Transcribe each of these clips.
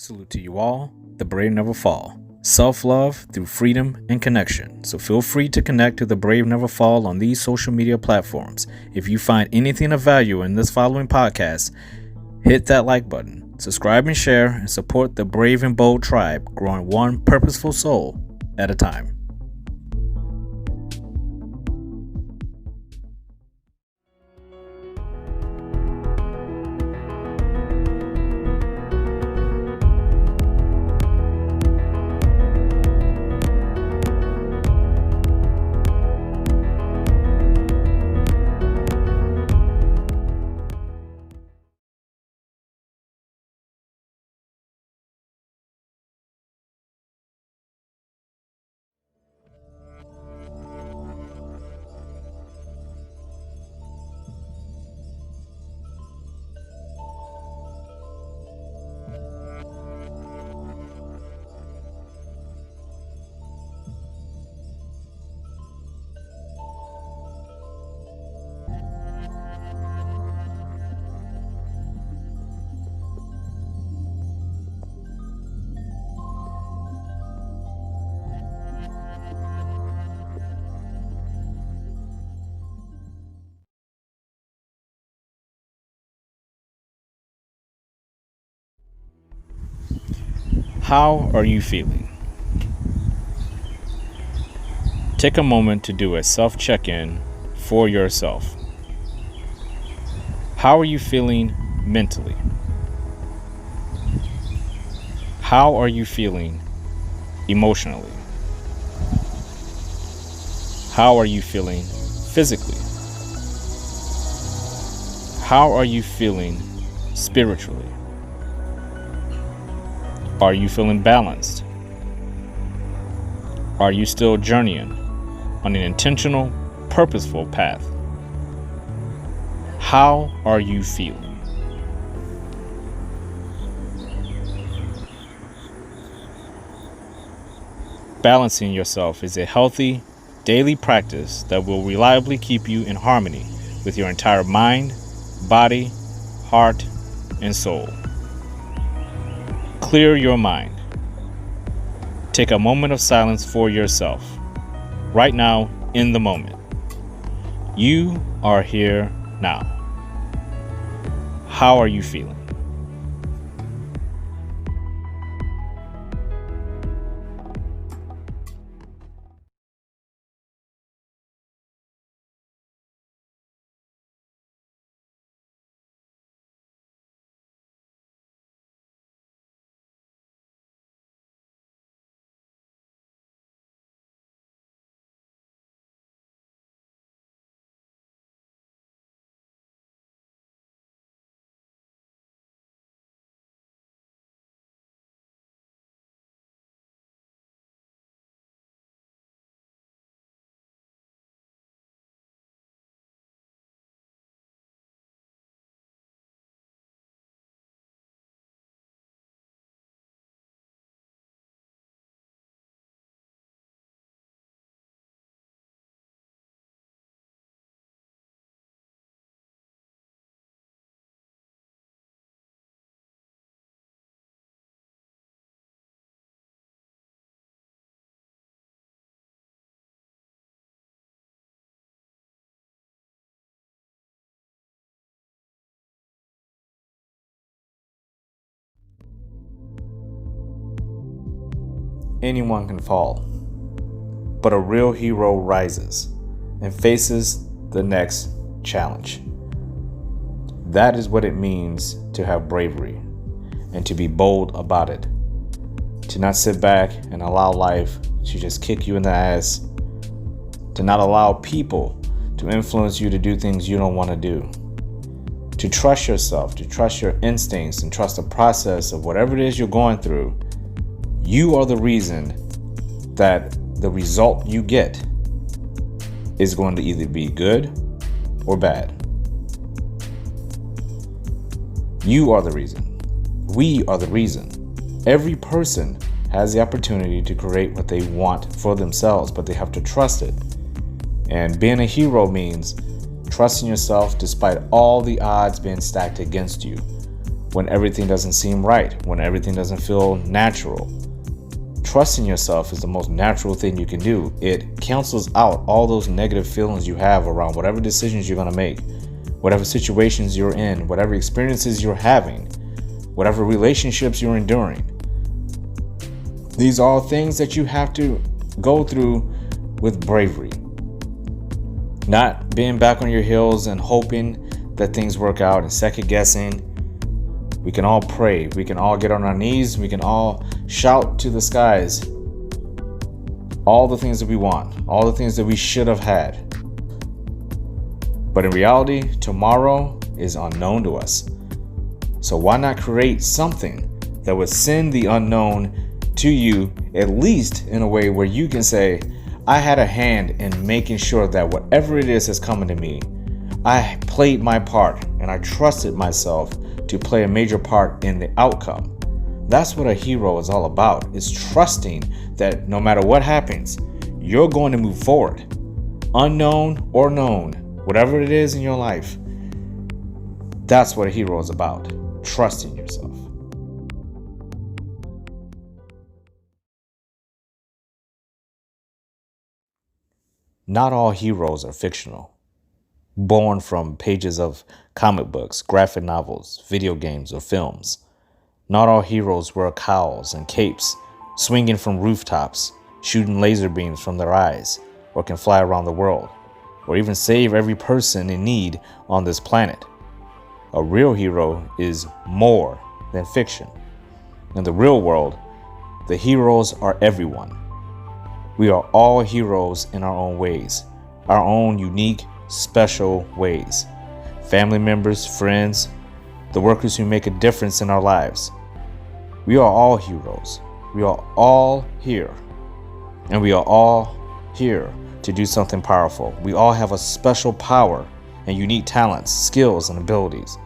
Salute to you all. The brave never fall. Self-love through freedom and connection. So feel free to connect to The Brave Never Fall on these social media platforms. If you find anything of value in this following podcast, hit that like button, subscribe and share, and support the brave and bold tribe growing one purposeful soul at a time. How are you feeling? Take a moment to do a self-check-in for yourself. How are you feeling mentally? How are you feeling emotionally? How are you feeling physically? How are you feeling spiritually? Are you feeling balanced? Are you still journeying on an intentional, purposeful path? How are you feeling? Balancing yourself is a healthy, daily practice that will reliably keep you in harmony with your entire mind, body, heart, and soul. Clear your mind. Take a moment of silence for yourself. Right now, in the moment. You are here now. How are you feeling? Anyone can fall, but a real hero rises and faces the next challenge. That is what it means to have bravery and to be bold about it. To not sit back and allow life to just kick you in the ass. To not allow people to influence you to do things you don't want to do. To trust yourself, to trust your instincts, and trust the process of whatever it is you're going through. You are the reason that the result you get is going to either be good or bad. You are the reason. We are the reason. Every person has the opportunity to create what they want for themselves, but they have to trust it. And being a hero means trusting yourself despite all the odds being stacked against you. when everything doesn't seem right, when everything doesn't feel natural. Trusting yourself is the most natural thing you can do. It cancels out all those negative feelings you have around whatever decisions you're going to make, whatever situations you're in, whatever experiences you're having, whatever relationships you're enduring. These are all things that you have to go through with bravery. Not being back on your heels and hoping that things work out and second guessing. We can all pray. We can all get on our knees. We can all shout to the skies all the things that we want, all the things that we should have had. But in reality, tomorrow is unknown to us. So why not create something that would send the unknown to you, at least in a way where you can say, I had a hand in making sure that whatever it is that's coming to me, I played my part and I trusted myself to play a major part in the outcome. That's what a hero is all about, is trusting that no matter what happens, you're going to move forward. Unknown or known, whatever it is in your life, that's what a hero is about, trusting yourself. Not all heroes are fictional, born from pages of comic books, graphic novels, video games, or films. Not all heroes wear cowls and capes, swinging from rooftops, shooting laser beams from their eyes, or can fly around the world, or even save every person in need on this planet. A real hero is more than fiction. In the real world, the heroes are everyone. We are all heroes in our own ways, our own unique, special ways. Family members, friends, the workers who make a difference in our lives. We are all heroes. We are all here. And we are all here to do something powerful. We all have a special power and unique talents, skills, and abilities.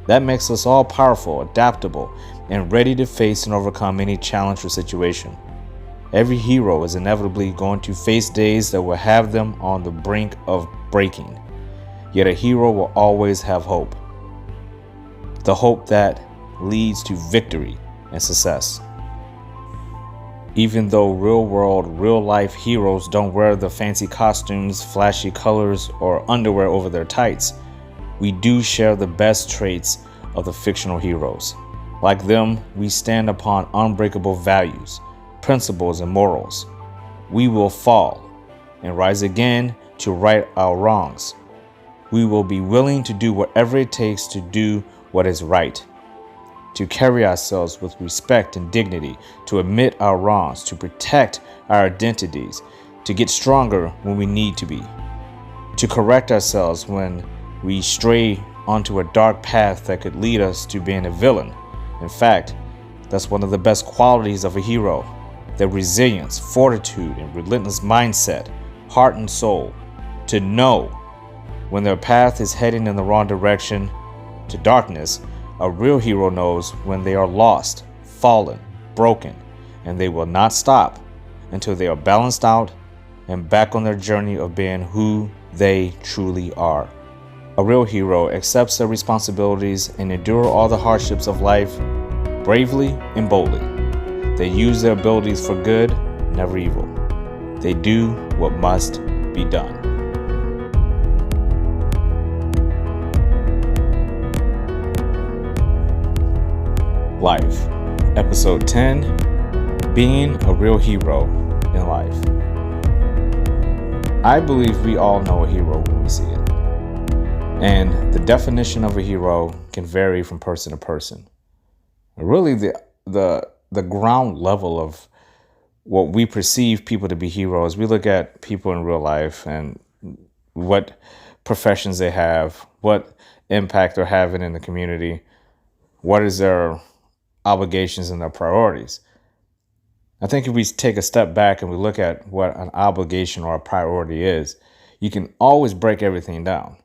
That makes us all powerful, adaptable, and ready to face and overcome any challenge or situation. Every hero is inevitably going to face days that will have them on the brink of breaking. Yet a hero will always have hope. The hope that leads to victory and success. Even though real world, real life heroes don't wear the fancy costumes, flashy colors, or underwear over their tights, we do share the best traits of the fictional heroes. Like them, we stand upon unbreakable values, principles, and morals. We will fall and rise again to right our wrongs. We will be willing to do whatever it takes to do what is right, to carry ourselves with respect and dignity, to admit our wrongs, to protect our identities, to get stronger when we need to be, to correct ourselves when we stray onto a dark path that could lead us to being a villain. In fact, that's one of the best qualities of a hero. Their resilience, fortitude, and relentless mindset, heart and soul, to know when their path is heading in the wrong direction, to darkness. A real hero knows when they are lost, fallen, broken, and they will not stop until they are balanced out and back on their journey of being who they truly are. A real hero accepts their responsibilities and endure all the hardships of life bravely and boldly. They use their abilities for good, never evil. They do what must be done. Life, Episode 10, Being a Real Hero in Life. I believe we all know a hero when we see it. And the definition of a hero can vary from person to person. Really, the ground level of what we perceive people to be heroes, we look at people in real life and what professions they have, what impact they're having in the community, what is their obligations and their priorities. I think if we take a step back and we look at what an obligation or a priority is, you can always break everything down.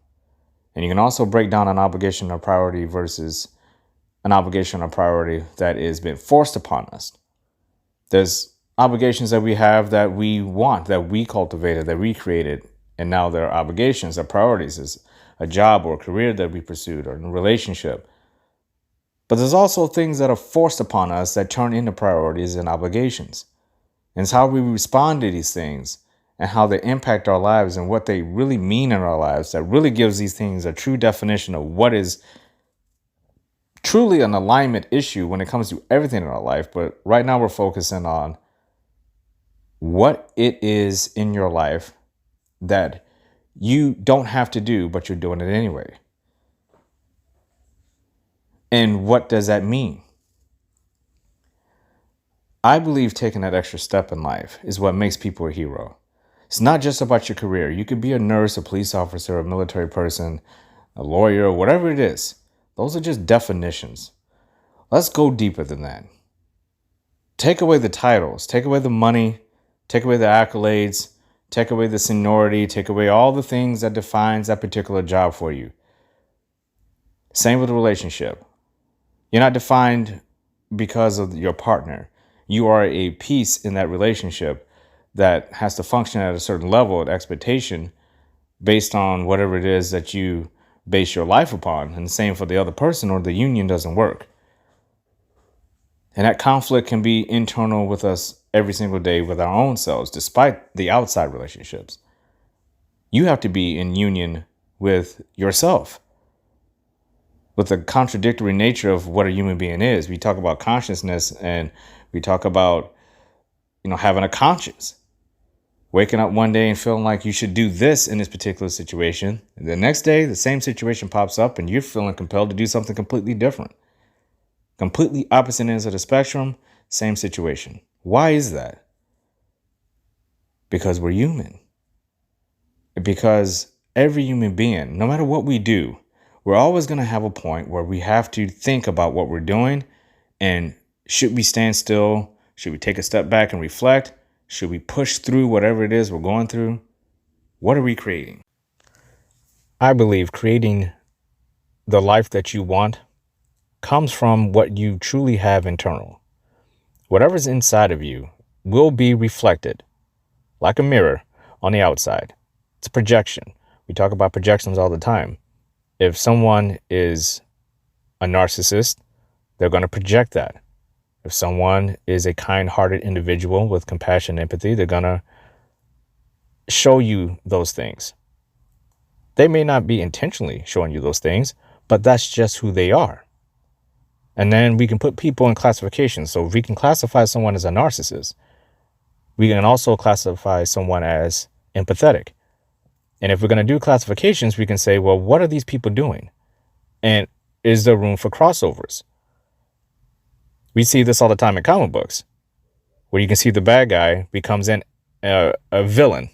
And you can also break down an obligation or priority versus an obligation or priority that is being forced upon us. There's obligations that we have that we want, that we cultivated, that we created, and now there are obligations or priorities as a job or a career that we pursued or a relationship. But there's also things that are forced upon us that turn into priorities and obligations. And it's how we respond to these things and how they impact our lives and what they really mean in our lives that really gives these things a true definition of what is truly an alignment issue when it comes to everything in our life. But right now we're focusing on what it is in your life that you don't have to do, but you're doing it anyway. And what does that mean? I believe taking that extra step in life is what makes people a hero. It's not just about your career. You could be a nurse, a police officer, a military person, a lawyer, whatever it is. Those are just definitions. Let's go deeper than that. Take away the titles, take away the money, take away the accolades, take away the seniority, take away all the things that defines that particular job for you. Same with a relationship. You're not defined because of your partner. You are a piece in that relationship that has to function at a certain level of expectation based on whatever it is that you base your life upon. And the same for the other person, or the union doesn't work. And that conflict can be internal with us every single day with our own selves, despite the outside relationships. You have to be in union with yourself, with the contradictory nature of what a human being is. We talk about consciousness, and we talk about, having a conscience. Waking up one day and feeling like you should do this in this particular situation. And the next day, the same situation pops up and you're feeling compelled to do something completely different. Completely opposite ends of the spectrum, same situation. Why is that? Because we're human. Because every human being, no matter what we do, we're always going to have a point where we have to think about what we're doing. And should we stand still? Should we take a step back and reflect? Should we push through whatever it is we're going through? What are we creating? I believe creating the life that you want comes from what you truly have internal. Whatever's inside of you will be reflected like a mirror on the outside. It's a projection. We talk about projections all the time. If someone is a narcissist, they're going to project that. If someone is a kind-hearted individual with compassion and empathy, they're going to show you those things. They may not be intentionally showing you those things, but that's just who they are. And then we can put people in classifications. So if we can classify someone as a narcissist, we can also classify someone as empathetic. And if we're going to do classifications, we can say, well, what are these people doing? And is there room for crossovers? We see this all the time in comic books, where you can see the bad guy becomes a villain.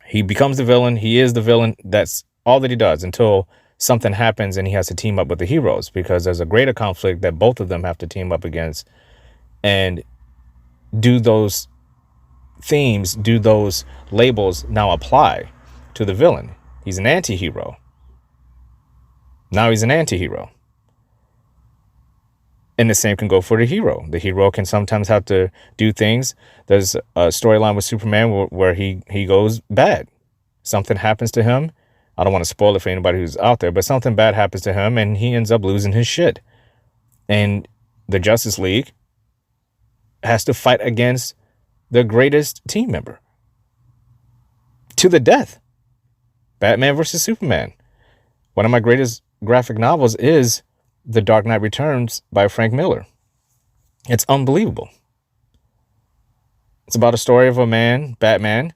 He becomes the villain. He is the villain. That's all that he does until something happens and he has to team up with the heroes, because there's a greater conflict that both of them have to team up against and do those themes, do those labels now apply to the villain. He's an anti-hero. Now he's an anti-hero. And the same can go for the hero. The hero can sometimes have to do things. There's a storyline with Superman where he goes bad. Something happens to him. I don't want to spoil it for anybody who's out there, but something bad happens to him and he ends up losing his shit. And the Justice League has to fight against the greatest team member to the death. Batman versus Superman. One of my greatest graphic novels is The Dark Knight Returns by Frank Miller. It's unbelievable. It's about a story of a man, Batman,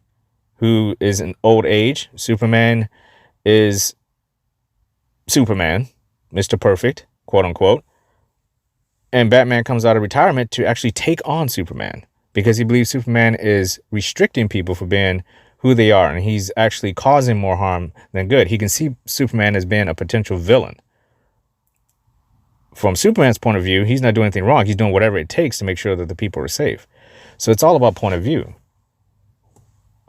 who is in old age. Superman is Superman, Mr. Perfect, quote unquote. And Batman comes out of retirement to actually take on Superman because he believes Superman is restricting people from being who they are. And he's actually causing more harm than good. He can see Superman as being a potential villain. From Superman's point of view, he's not doing anything wrong. He's doing whatever it takes to make sure that the people are safe. So it's all about point of view.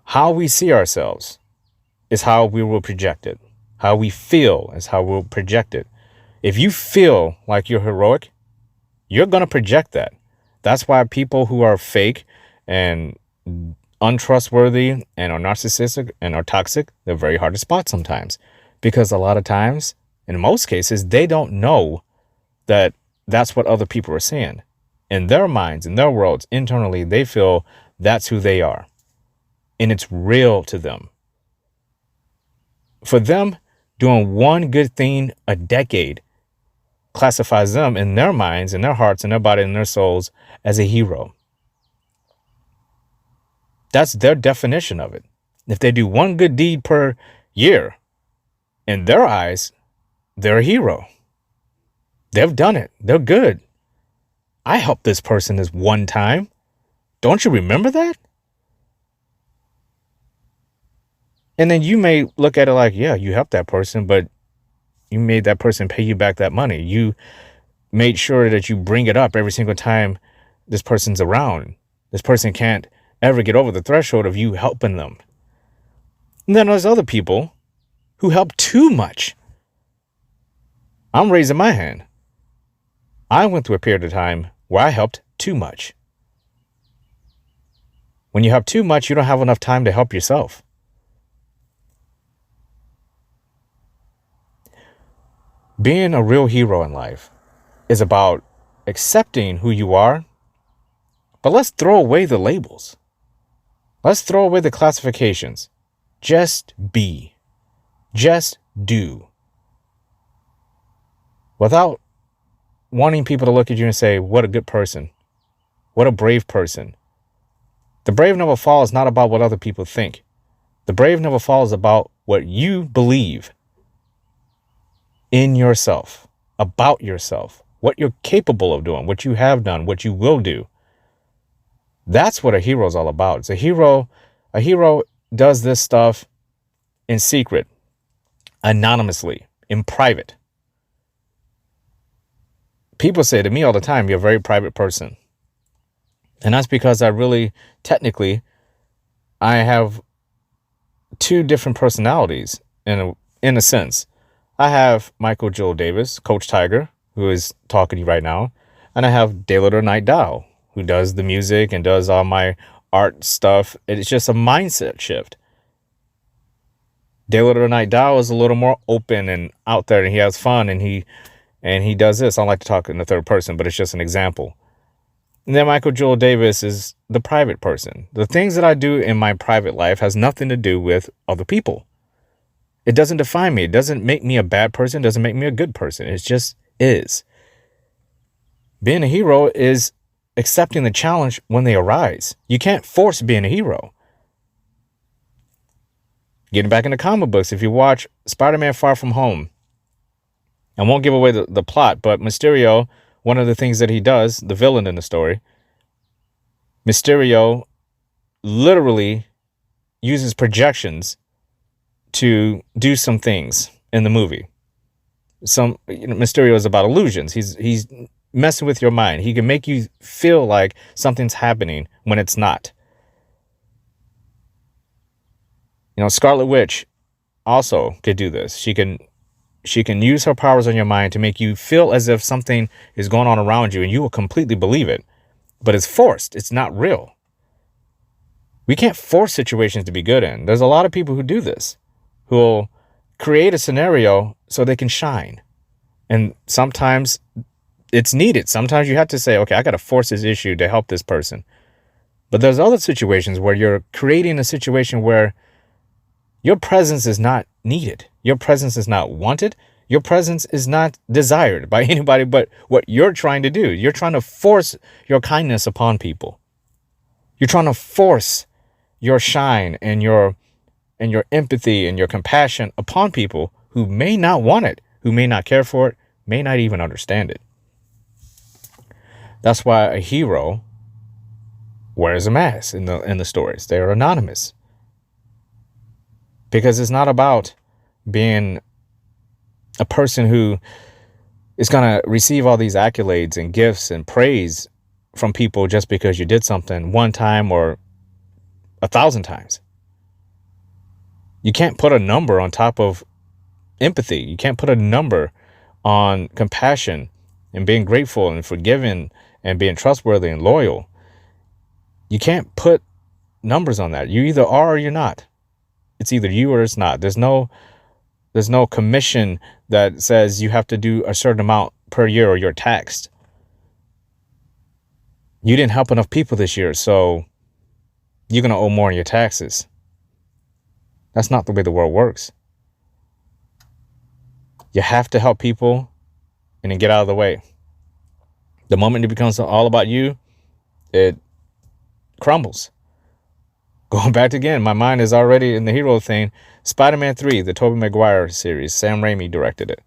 How we see ourselves is how we will project it. How we feel is how we'll project it. If you feel like you're heroic, you're going to project that. That's why people who are fake and untrustworthy and are narcissistic and are toxic, they're very hard to spot sometimes. Because a lot of times, in most cases, they don't know that that's what other people are seeing. In their minds, in their worlds, internally, they feel that's who they are. And it's real to them. For them, doing one good thing a decade classifies them in their minds, in their hearts, in their body, in their souls as a hero. That's their definition of it. If they do one good deed per year, in their eyes, they're a hero. They've done it. They're good. I helped this person this one time. Don't you remember that? And then you may look at it like, yeah, you helped that person, but you made that person pay you back that money. You made sure that you bring it up every single time this person's around. This person can't ever get over the threshold of you helping them. And then there's other people who help too much. I'm raising my hand. I went through a period of time where I helped too much. When you help too much, you don't have enough time to help yourself. Being a real hero in life is about accepting who you are, but let's throw away the labels. Let's throw away the classifications. Just be. Just do. Without wanting people to look at you and say, what a good person. What a brave person. The brave never fall is not about what other people think. The brave never fall is about what you believe in yourself, about yourself, what you're capable of doing, what you have done, what you will do. That's what a hero is all about. It's a hero does this stuff in secret, anonymously, in private. People say to me all the time, you're a very private person. And that's because technically, I have two different personalities in a sense. I have Michael Joel Davis, Coach Tiger, who is talking to you right now. And I have Daylitor Knight Tao, who does the music and does all my art stuff. It's just a mindset shift. Daylitor Knight Tao is a little more open and out there, and he has fun, and he does this. I don't like to talk in the third person, but it's just an example. And then Michael Joel Davis is the private person. The things that I do in my private life has nothing to do with other people. It doesn't define me. It doesn't make me a bad person. It doesn't make me a good person. It just is. Being a hero is accepting the challenge when they arise. You can't force being a hero. Getting back into comic books, if you watch Spider-Man Far From Home, I won't give away the plot, but Mysterio, one of the things that he does, the villain in the story, Mysterio literally uses projections to do some things in the movie. Mysterio is about illusions. He's messing with your mind. He can make you feel like something's happening when it's not. Scarlet Witch also could do this. She can use her powers on your mind to make you feel as if something is going on around you and you will completely believe it. But it's forced. It's not real. We can't force situations to be good in. There's a lot of people who do this, who will create a scenario so they can shine. And sometimes it's needed. Sometimes you have to say, okay, I got to force this issue to help this person. But there's other situations where you're creating a situation where your presence is not needed. Your presence is not wanted. Your presence is not desired by anybody but what you're trying to do. You're trying to force your kindness upon people. You're trying to force your shine and your empathy and your compassion upon people who may not want it, who may not care for it, may not even understand it. That's why a hero wears a mask in the stories. They are anonymous. Because it's not about being a person who is going to receive all these accolades and gifts and praise from people just because you did something one time or 1,000 times. You can't put a number on top of empathy. You can't put a number on compassion and being grateful and forgiving and being trustworthy and loyal. You can't put numbers on that. You either are or you're not. It's either you or it's not. There's no commission that says you have to do a certain amount per year or you're taxed. You didn't help enough people this year, so you're going to owe more in your taxes. That's not the way the world works. You have to help people and then get out of the way. The moment it becomes all about you, it crumbles. Going back again, my mind is already in the hero thing. Spider-Man 3, the Tobey Maguire series. Sam Raimi directed it.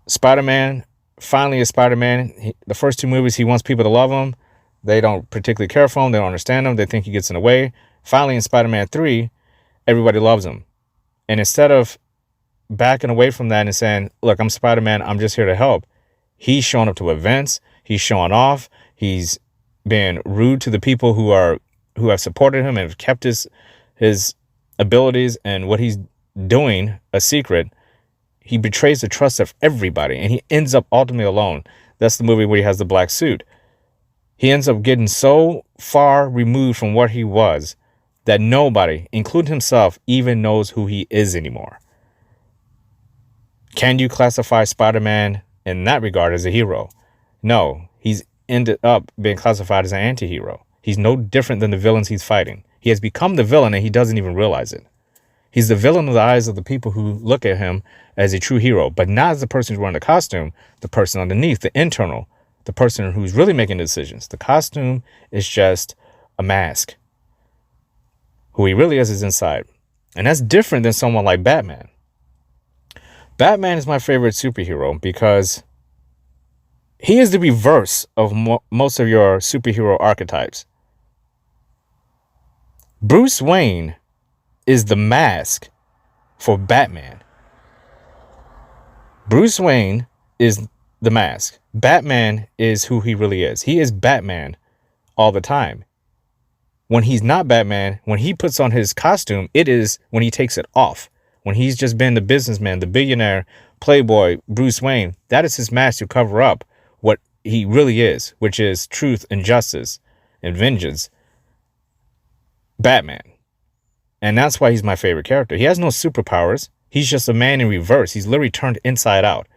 Spider-Man finally is Spider-Man. The first 2 movies, he wants people to love him. They don't particularly care for him. They don't understand him. They think he gets in the way. Finally, in Spider-Man 3, everybody loves him. And instead of backing away from that and saying, look, I'm Spider-Man, I'm just here to help, he's showing up to events. He's showing off. He's being rude to the people who have supported him and have kept his abilities and what he's doing a secret. He betrays the trust of everybody, and he ends up ultimately alone. That's the movie where he has the black suit. He ends up getting so far removed from what he was that nobody, including himself, even knows who he is anymore. Can you classify Spider-Man in that regard as a hero? No, he's ended up being classified as an anti-hero. He's no different than the villains he's fighting. He has become the villain and he doesn't even realize it. He's the villain in the eyes of the people who look at him as a true hero, but not as the person who's wearing the costume, the person underneath, the internal, the person who's really making decisions. The costume is just a mask. Who he really is inside. And that's different than someone like Batman. Batman is my favorite superhero because he is the reverse of most of your superhero archetypes. Bruce Wayne is the mask for Batman. Bruce Wayne is the mask. Batman is who he really is. He is Batman all the time. When he's not Batman, when he puts on his costume, it is when he takes it off. When he's just been the businessman, the billionaire, playboy, Bruce Wayne, that is his mask to cover up what he really is, which is truth and justice and vengeance. Batman. And that's why he's my favorite character. He has no superpowers. He's just a man in reverse. He's literally turned inside out.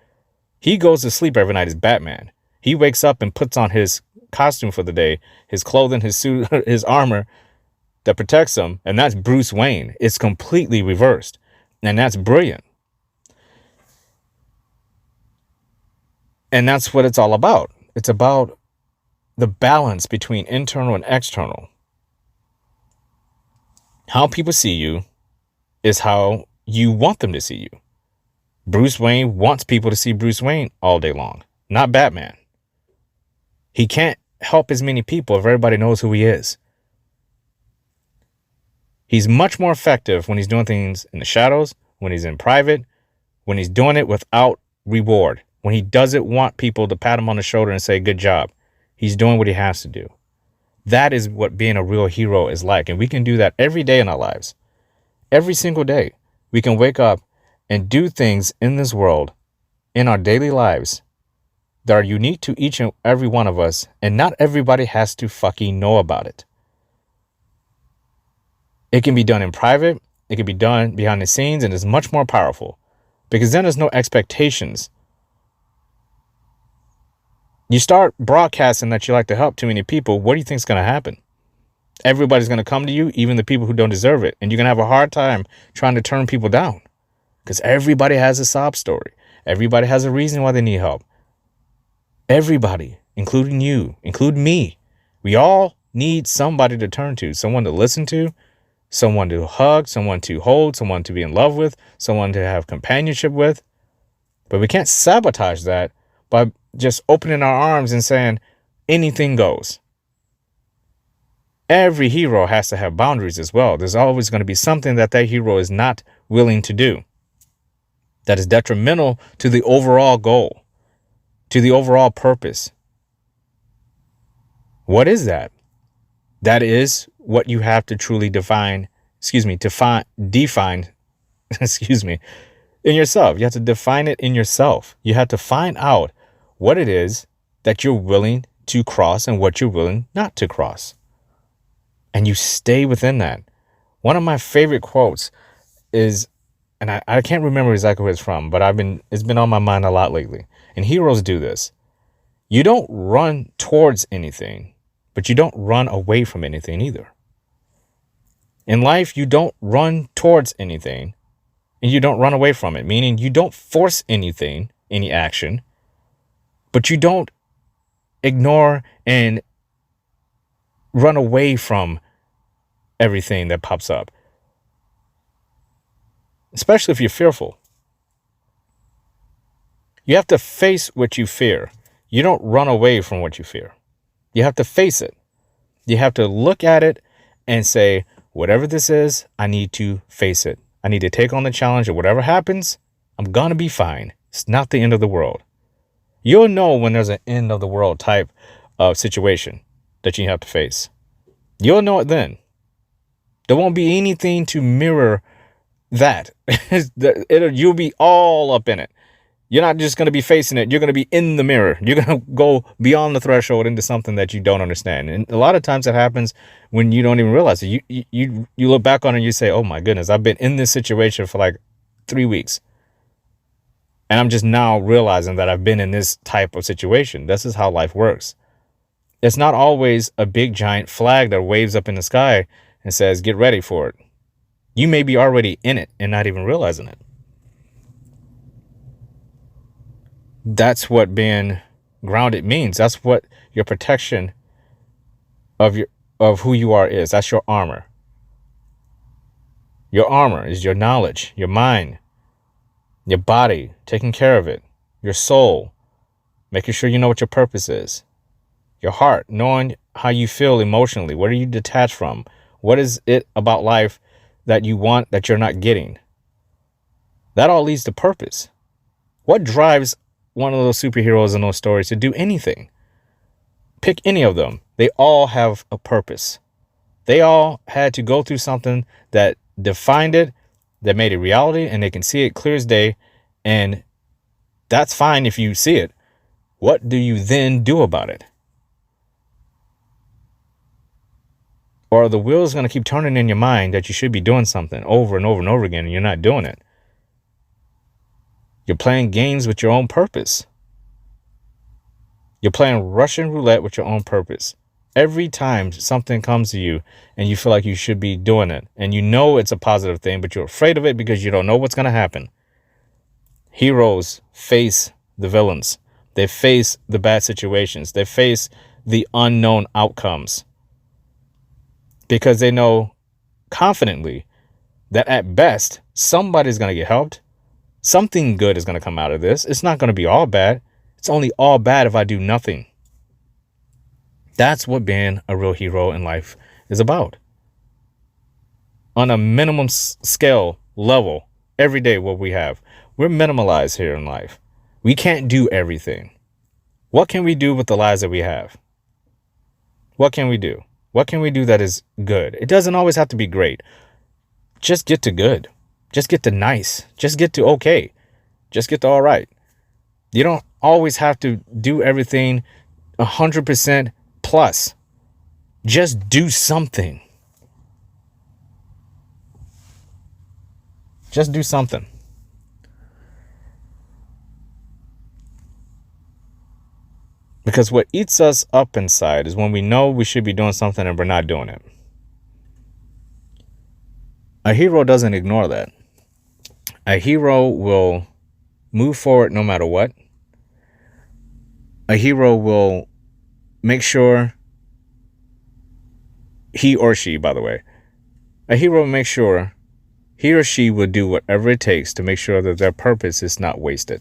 He goes to sleep every night as Batman. He wakes up and puts on his costume for the day, his clothing, his suit, his armor that protects him. And that's Bruce Wayne. It's completely reversed. And that's brilliant. And that's what it's all about. It's about the balance between internal and external. How people see you is how you want them to see you. Bruce Wayne wants people to see Bruce Wayne all day long, not Batman. He can't help as many people if everybody knows who he is. He's much more effective when he's doing things in the shadows, when he's in private, when he's doing it without reward, when he doesn't want people to pat him on the shoulder and say, good job. He's doing what he has to do. That is what being a real hero is like. And we can do that every day in our lives. Every single day. We can wake up and do things in this world, in our daily lives, that are unique to each and every one of us. And not everybody has to fucking know about it. It can be done in private. It can be done behind the scenes, and it's much more powerful because then there's no expectations. You start broadcasting that you like to help too many people. What do you think is going to happen? Everybody's going to come to you, even the people who don't deserve it. And you're going to have a hard time trying to turn people down because everybody has a sob story. Everybody has a reason why they need help. Everybody, including you, including me. We all need somebody to turn to, someone to listen to, someone to hug, someone to hold, someone to be in love with, someone to have companionship with. But we can't sabotage that by just opening our arms and saying anything goes. Every hero has to have boundaries as well. There's always going to be something that hero is not willing to do that is detrimental to the overall goal, to the overall purpose. What is that? That is what you have to truly define, in yourself. You have to define it in yourself. You have to find out what it is that you're willing to cross and what you're willing not to cross. And you stay within that. One of my favorite quotes is, and I can't remember exactly where it's from, but it's been on my mind a lot lately. And heroes do this. You don't run towards anything, but you don't run away from anything either. In life, you don't run towards anything and you don't run away from it, meaning you don't force anything, any action, but you don't ignore and run away from everything that pops up, especially if you're fearful. You have to face what you fear. You don't run away from what you fear. You have to face it. You have to look at it and say, whatever this is, I need to face it. I need to take on the challenge, and whatever happens, I'm going to be fine. It's not the end of the world. You'll know when there's an end of the world type of situation that you have to face. You'll know it then. There won't be anything to mirror that. You'll be all up in it. You're not just going to be facing it. You're going to be in the mirror. You're going to go beyond the threshold into something that you don't understand. And a lot of times that happens when you don't even realize it. You look back on it and you say, oh my goodness, I've been in this situation for like 3 weeks. And I'm just now realizing that I've been in this type of situation. This is how life works. It's not always a big giant flag that waves up in the sky and says, get ready for it. You may be already in it and not even realizing it. That's what being grounded means. That's what your protection of who you are is. That's your armor. Your armor is your knowledge, your mind, your body, taking care of it, your soul, making sure you know what your purpose is, your heart, knowing how you feel emotionally. What are you detached from? What is it about life that you want that you're not getting? That all leads to purpose. What drives one of those superheroes in those stories to do anything? Pick any of them. They all have a purpose. They all had to go through something that defined it, that made it reality, and they can see it clear as day. And that's fine if you see it. What do you then do about it? Or are the wheels going to keep turning in your mind that you should be doing something over and over and over again and you're not doing it? You're playing games with your own purpose. You're playing Russian roulette with your own purpose. Every time something comes to you and you feel like you should be doing it and you know it's a positive thing, but you're afraid of it because you don't know what's going to happen. Heroes face the villains. They face the bad situations. They face the unknown outcomes because they know confidently that at best, somebody's going to get helped. Something good is going to come out of this. It's not going to be all bad. It's only all bad if I do nothing. That's what being a real hero in life is about. On a minimum scale level, every day what we have, we're minimalized here in life. We can't do everything. What can we do with the lives that we have? What can we do? What can we do that is good? It doesn't always have to be great. Just get to good. Just get to nice. Just get to okay. Just get to all right. You don't always have to do everything 100% plus. Just do something. Just do something. Because what eats us up inside is when we know we should be doing something and we're not doing it. A hero doesn't ignore that. A hero will move forward no matter what. A hero will make sure he or she, by the way, a hero will make sure he or she will do whatever it takes to make sure that their purpose is not wasted.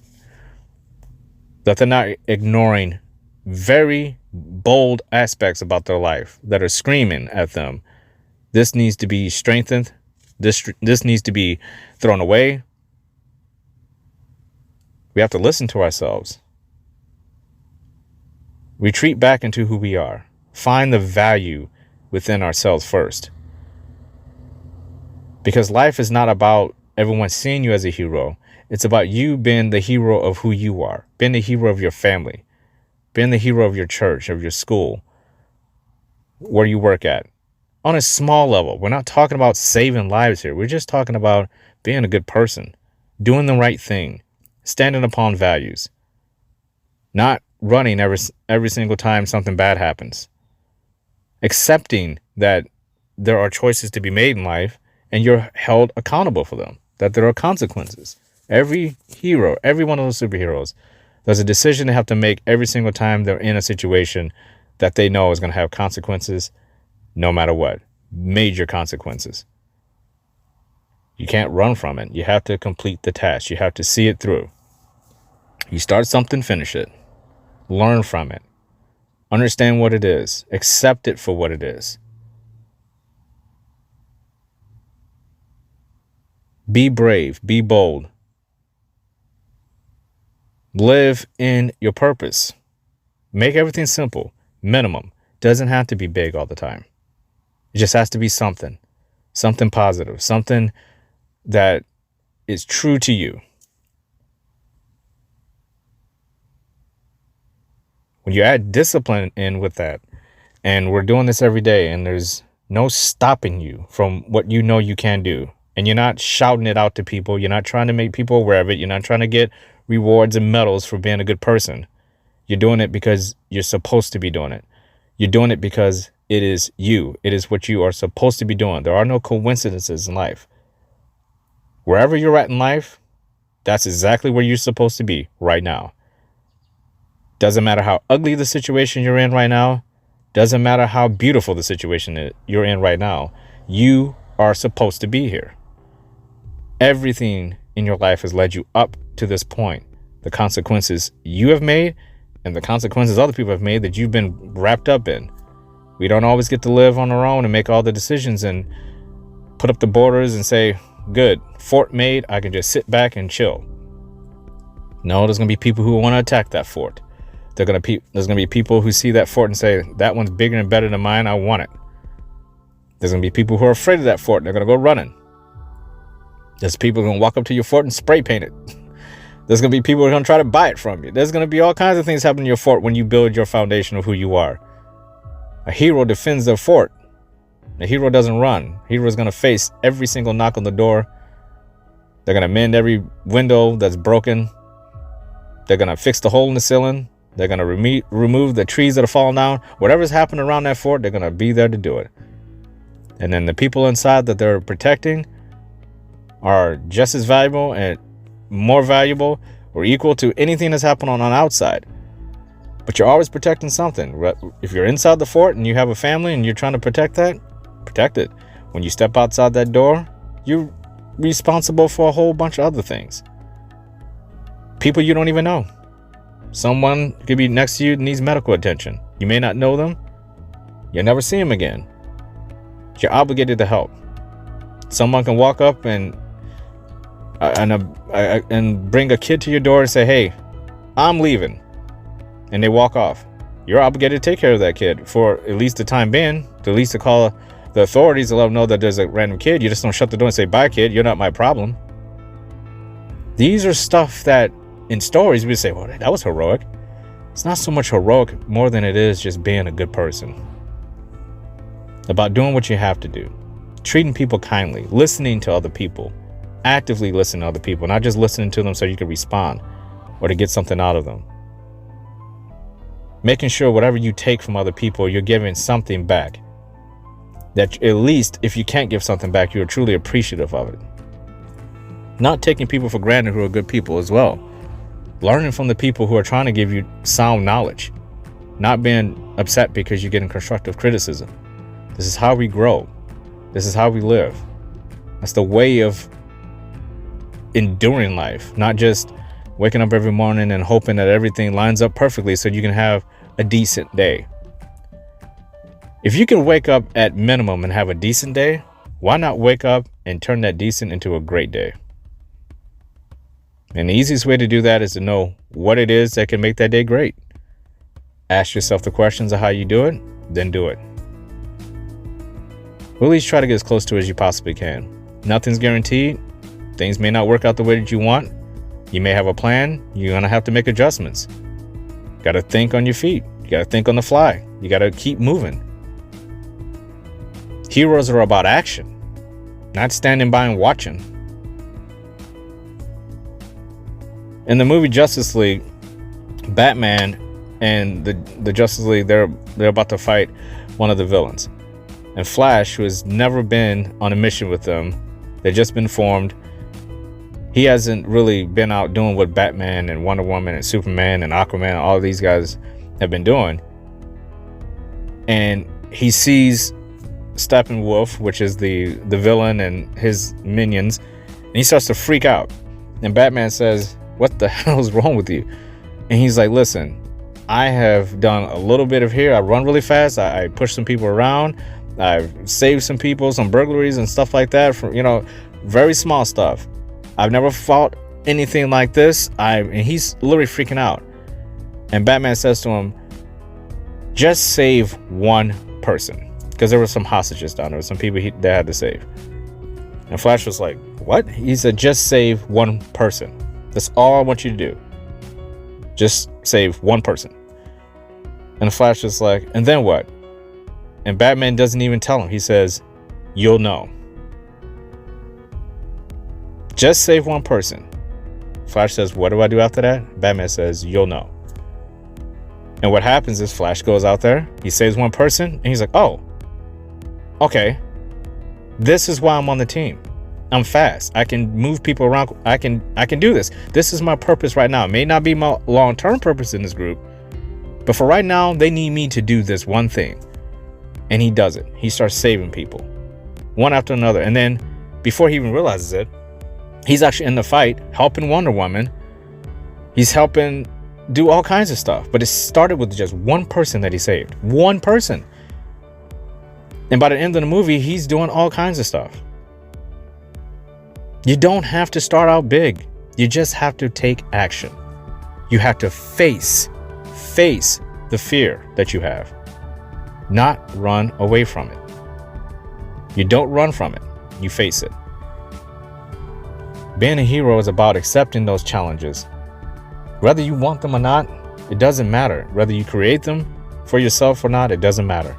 That they're not ignoring very bold aspects about their life that are screaming at them. This needs to be strengthened. This needs to be thrown away. We have to listen to ourselves. Retreat back into who we are. Find the value within ourselves first. Because life is not about everyone seeing you as a hero. It's about you being the hero of who you are. Being the hero of your family. Being the hero of your church, of your school. Where you work at. On a small level. We're not talking about saving lives here. We're just talking about being a good person. Doing the right thing. Standing upon values. Not running every single time something bad happens. Accepting that there are choices to be made in life and you're held accountable for them, that there are consequences. Every hero, every one of those superheroes, there's a decision they have to make every single time they're in a situation that they know is going to have consequences no matter what. Major consequences. You can't run from it. You have to complete the task. You have to see it through. You start something, finish it. Learn from it. Understand what it is. Accept it for what it is. Be brave. Be bold. Live in your purpose. Make everything simple. Minimum. Doesn't have to be big all the time. It just has to be something. Something positive. Something that is true to you. When you add discipline in with that, and we're doing this every day, and there's no stopping you from what you know you can do, and you're not shouting it out to people, you're not trying to make people aware of it, you're not trying to get rewards and medals for being a good person. You're doing it because you're supposed to be doing it. You're doing it because it is you. It is what you are supposed to be doing. There are no coincidences in life. Wherever you're at in life, that's exactly where you're supposed to be right now. Doesn't matter how ugly the situation you're in right now. Doesn't matter how beautiful the situation you're in right now. You are supposed to be here. Everything in your life has led you up to this point. The consequences you have made and the consequences other people have made that you've been wrapped up in. We don't always get to live on our own and make all the decisions and put up the borders and say, good, fort made, I can just sit back and chill. No, there's going to be people who want to attack that fort. There's going to be people who see that fort and say, that one's bigger and better than mine, I want it. There's going to be people who are afraid of that fort. They're going to go running. There's people who are going to walk up to your fort and spray paint it. There's going to be people who are going to try to buy it from you. There's going to be all kinds of things happen in your fort when you build your foundation of who you are. A hero defends their fort. A hero doesn't run. A hero is going to face every single knock on the door. They're going to mend every window that's broken. They're going to fix the hole in the ceiling. They're going to remove the trees that are falling down. Whatever's happened around that fort, they're going to be there to do it. And then the people inside that they're protecting are just as valuable and more valuable or equal to anything that's happened on the outside. But you're always protecting something. If you're inside the fort and you have a family and you're trying to protect that, protect it. When you step outside that door, you're responsible for a whole bunch of other things. People you don't even know. Someone could be next to you and needs medical attention. You may not know them. You'll never see them again. You're obligated to help. Someone can walk up and bring a kid to your door and say, hey, I'm leaving. And they walk off. You're obligated to take care of that kid for at least the time being, to at least to call the authorities to let them know that there's a random kid. You just don't shut the door and say, bye, kid. You're not my problem. These are stuff that in stories we say, well, that was heroic. It's not so much heroic more than it is just being a good person. About doing what you have to do. Treating people kindly. Listening to other people. Actively listening to other people. Not just listening to them so you can respond or to get something out of them. Making sure whatever you take from other people, you're giving something back. That at least if you can't give something back, you're truly appreciative of it. Not taking people for granted who are good people as well. Learning from the people who are trying to give you sound knowledge. Not being upset because you're getting constructive criticism. This is how we grow. This is how we live. That's the way of enduring life. Not just waking up every morning and hoping that everything lines up perfectly so you can have a decent day. If you can wake up at minimum and have a decent day, why not wake up and turn that decent into a great day? And the easiest way to do that is to know what it is that can make that day great. Ask yourself the questions of how you do it, then do it. Or at least try to get as close to it as you possibly can. Nothing's guaranteed. Things may not work out the way that you want. You may have a plan. You're going to have to make adjustments. Got to think on your feet. You got to think on the fly. You got to keep moving. Heroes are about action, not standing by and watching. In the movie Justice League, Batman and the Justice League, they're about to fight one of the villains. And Flash, who has never been on a mission with them, they've just been formed. He hasn't really been out doing what Batman and Wonder Woman and Superman and Aquaman and all these guys have been doing. And he sees Steppenwolf, which is the villain, and his minions, and he starts to freak out. And Batman says, "What the hell is wrong with you?" And he's like, "Listen, I have done a little bit of here. I run really fast. I push some people around. I've saved some people, some burglaries and stuff like that, from, very small stuff. I've never fought anything like this." And he's literally freaking out. And Batman says to him, "Just save one person," because there were some hostages down there, some people they had to save. And Flash was like, "What?" He said, "Just save one person. That's all I want you to do. Just save one person." And Flash was like, "And then what?" And Batman doesn't even tell him. He says, "You'll know. Just save one person." Flash says, "What do I do after that?" Batman says, "You'll know." And what happens is Flash goes out there, he saves one person, and he's like, "Oh, okay. This is why I'm on the team. I'm fast. I can move people around. I can do this. This is my purpose right now. It may not be my long-term purpose in this group, but for right now, they need me to do this one thing." And he does it. He starts saving people, one after another. And then before he even realizes it, he's actually in the fight, helping Wonder Woman. He's helping do all kinds of stuff. But it started with just one person that he saved. One person. And by the end of the movie, he's doing all kinds of stuff. You don't have to start out big. You just have to take action. You have to face the fear that you have, not run away from it. You don't run from it. You face it. Being a hero is about accepting those challenges. Whether you want them or not, it doesn't matter. Whether you create them for yourself or not, it doesn't matter.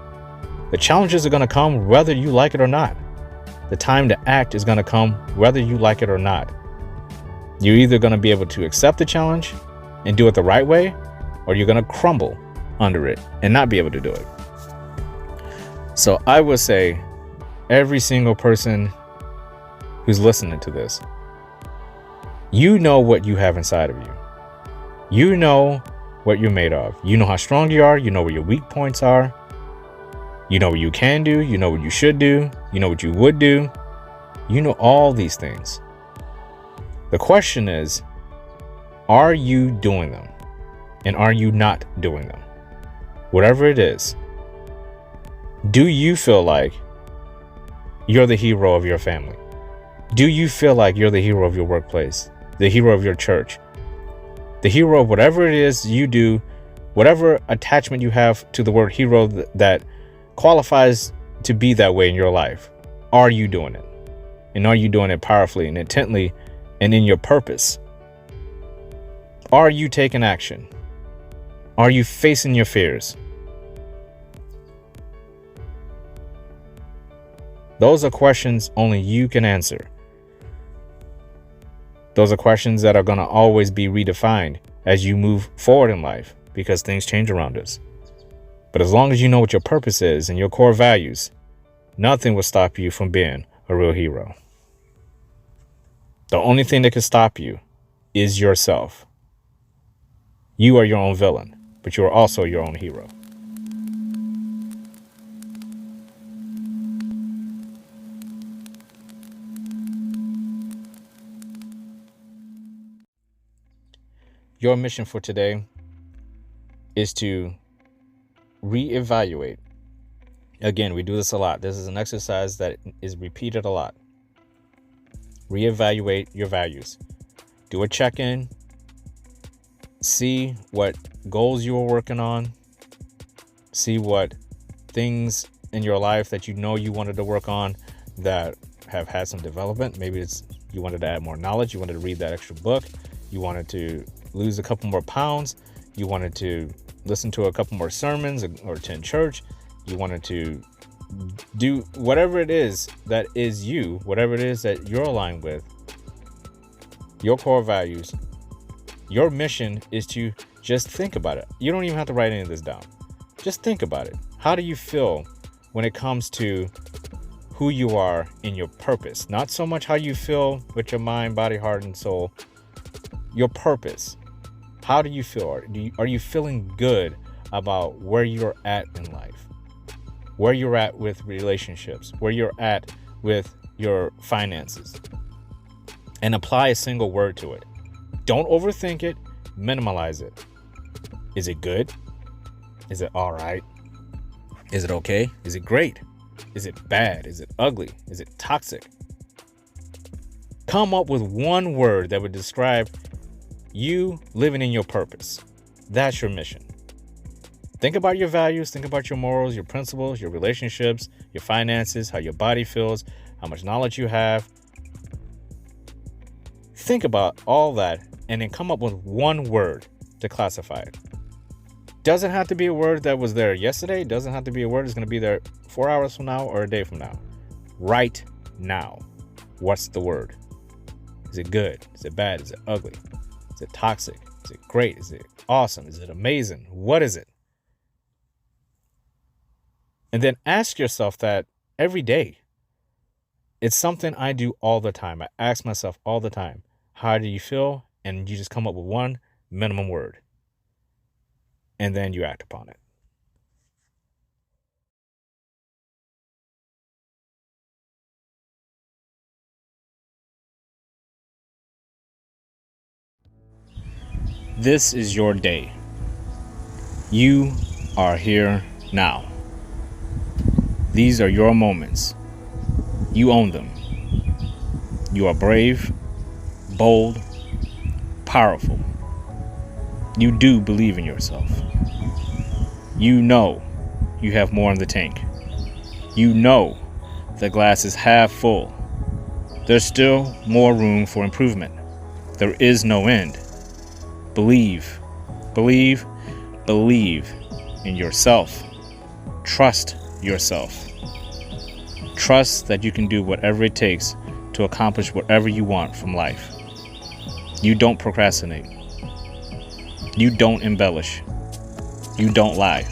The challenges are going to come whether you like it or not. The time to act is going to come whether you like it or not. You're either going to be able to accept the challenge and do it the right way, or you're going to crumble under it and not be able to do it. So I would say every single person who's listening to this, you know what you have inside of you. You know what you're made of. You know how strong you are. You know where your weak points are. You know what you can do. You know what you should do. You know what you would do. You know all these things. The question is, are you doing them? And are you not doing them? Whatever it is, do you feel like you're the hero of your family? Do you feel like you're the hero of your workplace? The hero of your church? The hero of whatever it is you do, whatever attachment you have to the word hero that qualifies to be that way in your life. Are you doing it? And are you doing it powerfully and intently and in your purpose? Are you taking action? Are you facing your fears? Those are questions only you can answer. Those are questions that are going to always be redefined as you move forward in life, because things change around us. But as long as you know what your purpose is and your core values, nothing will stop you from being a real hero. The only thing that can stop you is yourself. You are your own villain, but you are also your own hero. Your mission for today is to reevaluate. Again, we do this a lot. This is an exercise that is repeated a lot. Reevaluate your values. Do a check-in. See what goals you are working on. See what things in your life that you know you wanted to work on that have had some development. Maybe it's you wanted to add more knowledge. You wanted to read that extra book. You wanted to lose a couple more pounds. You wanted to listen to a couple more sermons or attend church. You wanted to do whatever it is that is you, whatever it is that you're aligned with, your core values. Your mission is to Just think about it. You don't even have to write any of this down. Just think about it. How do you feel when it comes to who you are in your purpose? Not so much how you feel with your mind, body, heart, and soul. Your purpose. How do you feel? Are you feeling good about where you're at in life? Where you're at with relationships? Where you're at with your finances? And apply a single word to it. Don't overthink it. Minimalize it. Is it good? Is it all right? Is it okay? Is it great? Is it bad? Is it ugly? Is it toxic? Come up with one word that would describe you living in your purpose. That's your mission. Think about your values. Think about your morals, your principles, your relationships, your finances, how your body feels, how much knowledge you have. Think about all that and then come up with one word to classify it. Doesn't have to be a word that was there yesterday. Doesn't have to be a word that's going to be there 4 hours from now or a day from now. Right now. What's the word? Is it good? Is it bad? Is it ugly? Is it toxic? Is it great? Is it awesome? Is it amazing? What is it? And then ask yourself that every day. It's something I do all the time. I ask myself all the time, how do you feel? And you just come up with one minimum word. And then you act upon it. This is your day. You are here now. These are your moments. You own them. You are brave, bold, powerful. You do believe in yourself. You know you have more in the tank. You know the glass is half full. There's still more room for improvement. There is no end. Believe, believe, believe in yourself. Trust yourself. Trust that you can do whatever it takes to accomplish whatever you want from life. You don't procrastinate. You don't embellish. You don't lie.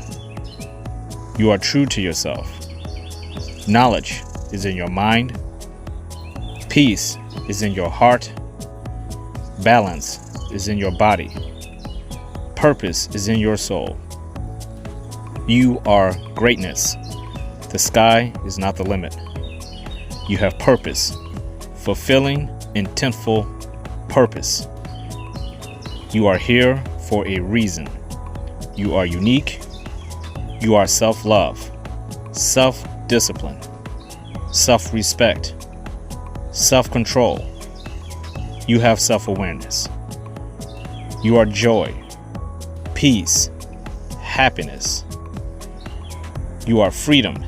You are true to yourself. Knowledge is in your mind. Peace is in your heart. Balance is in your body. Purpose is in your soul. You are greatness. The sky is not the limit. You have purpose, fulfilling, intentful purpose. You are here for a reason. You are unique. You are self-love, self-discipline, self-respect, self-control. You have self-awareness. You are joy, peace, happiness. You are freedom.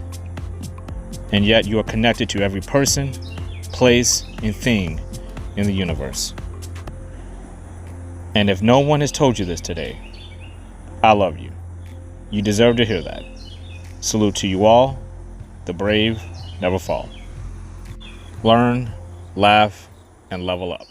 And yet you are connected to every person, place, and thing in the universe. And if no one has told you this today, I love you. You deserve to hear that. Salute to you all. The brave never fall. Learn, laugh, and level up.